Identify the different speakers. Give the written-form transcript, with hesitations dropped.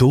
Speaker 1: 2